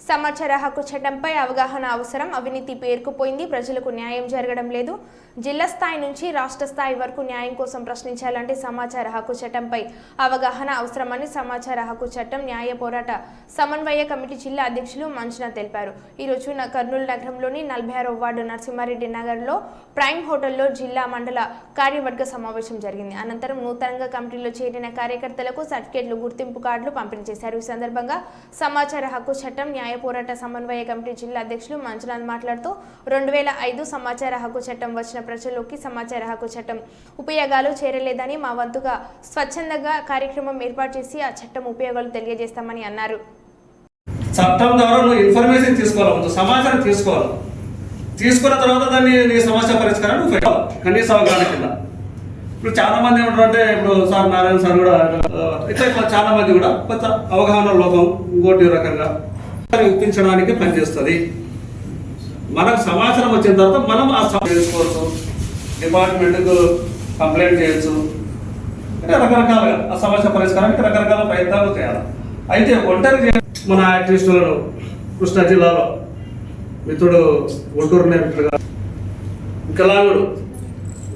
సమాచార హక్కు చట్టంపై అవగాహన అవసరం. అవినీతి పేరుకుపోయింది. ప్రజలకు న్యాయం జరగడం లేదు. జిల్లా స్థాయి నుంచి రాష్ట్ర స్థాయి వరకు న్యాయం కోసం ప్రశ్నించాలంటే సమాచార హక్కు చట్టంపై అవగాహన అవసరమని సమాచార హక్కు చట్టం న్యాయ పోరాట సమన్వయ కమిటీ జిల్లా అధ్యక్షులు మంజునాథ్ తెలిపారు. ఈ రోజు కర్నూలు నగరంలోని 46వ వార్డు నరసింహారెడ్డి నగర్లో ప్రైమ్ హోటల్లో జిల్లా మండల కార్యవర్గ సమావేశం జరిగింది. అనంతరం నూతనంగా కమిటీలో చేరిన కార్యకర్తలకు సర్టిఫికేట్లు, గుర్తింపు కార్డులు పంపిణీ చేశారు. ఈ సందర్భంగా సమాచార హక్కు చట్టం న్యాయ పోరాట సమన్వయ కమిటీ జిల్లా అధ్యక్షులు మంజునాథ్ మాట్లాడుతూ 2005 సమాచార హక్కు చట్టం వచ్చిన ప్రజల్లోకి సమాచార హక్కు చట్టం ఉపయోగాలు చేరలేదని, మా వంతుగా స్వచ్ఛందంగా కార్యక్రమం ఏర్పాటు చేసి ఆ చట్టం ఉపయోగాలు తెలియజేస్తామని అన్నారు. చట్టం ద్వారా నువ్వు ఇన్ఫర్మేషన్ తీసుకోవాలి, సమాచారం తీసుకోవాలి. తీసుకున్న తర్వాత దాన్ని నీ సమస్య పరిష్కారాన్ని నువ్వు కనీస అవగాహన కింద. ఇప్పుడు చాలా మంది ఏమంటారంటే, ఇప్పుడు సార్ నారాయణ సార్ కూడా ఇట్లా చాలా మంది కూడా కొంత అవగాహన లోపం ఇంకోటి రకంగా ఇప్పించడానికి పనిచేస్తుంది. మనకు సమాచారం వచ్చిన తర్వాత మనం ఆ చేసుకోవచ్చు, డిపార్ట్మెంట్కు కంప్లైంట్ చేయొచ్చు, రకరకాలుగా ఆ సమస్య పరిష్కారానికి రకరకాల ప్రయత్నాలు చేయాలి. అయితే ఒంటరి మన యాక్టివిస్టులను కృష్ణా జిల్లాలో మిత్రుడు గుంటూరు నేతగా వికలాంగుడు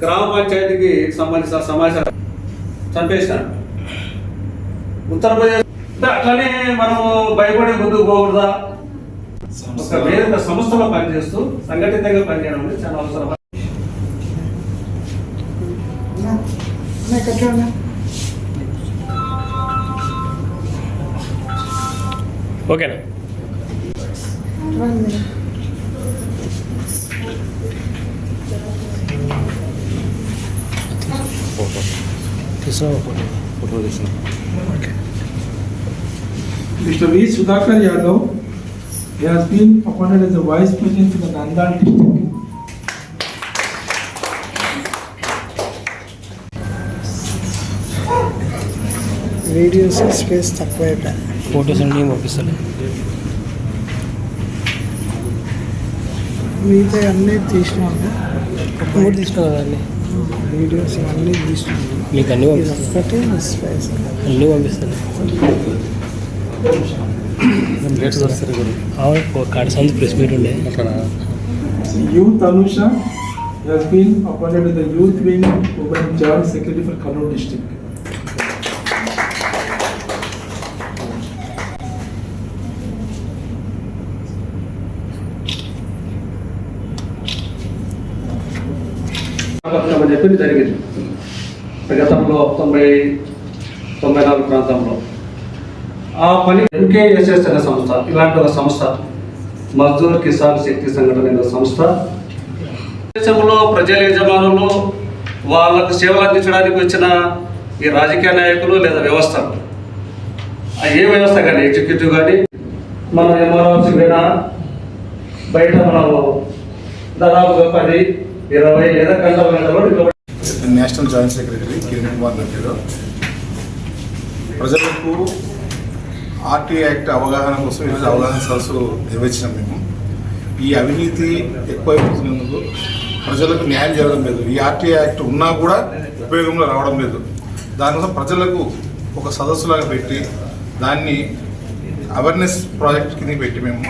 గ్రామ పంచాయతీకి సంబంధించిన సమాచారం చంపేసినాడు. ఉత్తరప్రదేశ్ అట్లనే మనం భయపడే ముందుకు పోకూడదా? ఒక వేరే సంస్థలో పనిచేస్తూ సంఘటితంగా పనిచేయడం అనేది చాలా అవసరం. ఓకేనా? Mr. V. Sudhakar Yadav has been appointed as the Vice President for the Nandal district. Videos space తక్కువ, ఫొటోస్ అన్నీ పంపిస్తాను. మిగతా అన్నీ తీసినాము, ఫోటో తీసుకున్నాను, అన్నీ వీడియోస్ అన్నీ తీసినాము. మీకు అన్నీ పంపిస్తాను, ఒక్కటే స్పేస్ అన్నీ పంపిస్తాను. కాడ సంత ప్రెస్ మీట్ ఉండే. Youth Anusha has been appointed as the Youth Wing Women Joint Secretary for Kannur district. చెప్పింది జరిగింది గతంలో 94 ప్రాంతంలో. ఆ పని ఎంకేఎస్ఎస్ అనే సంస్థ, ఇలాంటి ఒక సంస్థ, మజ్దూర్ కిసాన్ శక్తి సంఘటన అనే సంస్థ, దేశంలో ప్రజల యజమానులు వాళ్ళకు సేవలు అందించడానికి వచ్చిన ఈ రాజకీయ నాయకులు లేదా వ్యవస్థలు, ఏ వ్యవస్థ కానీ ఎగ్జిక్యూటివ్ కానీ మనం ఎంఆర్ఓసి పోయినా బయట మనము దాదాపుగా 10, 20 లేదా గంటల national joint secretary Kiran Kumar రెడ్డిలో ప్రజలకు ఆర్టీ యాక్ట్ అవగాహన కోసం ఈరోజు అవగాహన సదస్సు నిర్వహించినాం. మేము ఈ అవినీతి ఎక్కువైపోతున్నందుకు ప్రజలకు న్యాయం జరగడం లేదు. ఈ ఆర్టీ యాక్ట్ ఉన్నా కూడా ఉపయోగంలో రావడం లేదు. దానికోసం ప్రజలకు ఒక సదస్సులాగా పెట్టి దాన్ని అవేర్నెస్ ప్రాజెక్ట్ కింద పెట్టి మేము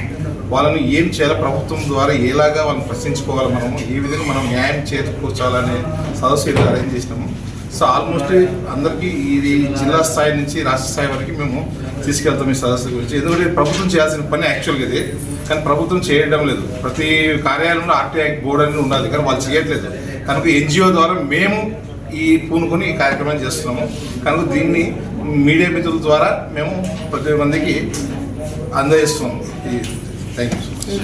వాళ్ళని ఏం చేయాలి, ప్రభుత్వం ద్వారా ఎలాగా వాళ్ళని ప్రశ్నించుకోవాలి, మనము ఏ విధంగా మనం న్యాయం చేకూర్చాలనే సదస్సు ఈరోజు అరేంజ్ చేసినాము. సో ఆల్మోస్ట్ అందరికీ ఇది జిల్లా స్థాయి నుంచి రాష్ట్ర స్థాయి వరకు మేము తీసుకెళ్తాం ఈ సదస్సు గురించి. ఎందుకంటే ప్రభుత్వం చేయాల్సిన పని యాక్చువల్గా ఇది, కానీ ప్రభుత్వం చేయడం లేదు. ప్రతి కార్యాలయంలో ఆర్టీ యాక్ట్ బోర్డు అనేది ఉండాలి, కానీ వాళ్ళు చేయట్లేదు. కనుక ఎన్జిఓ ద్వారా మేము ఈ పూనుకొని ఈ కార్యక్రమాన్ని చేస్తున్నాము. కనుక దీన్ని మీడియా మిత్రుల ద్వారా మేము ప్రతి మందికి అందజేస్తున్నాము. Thank you.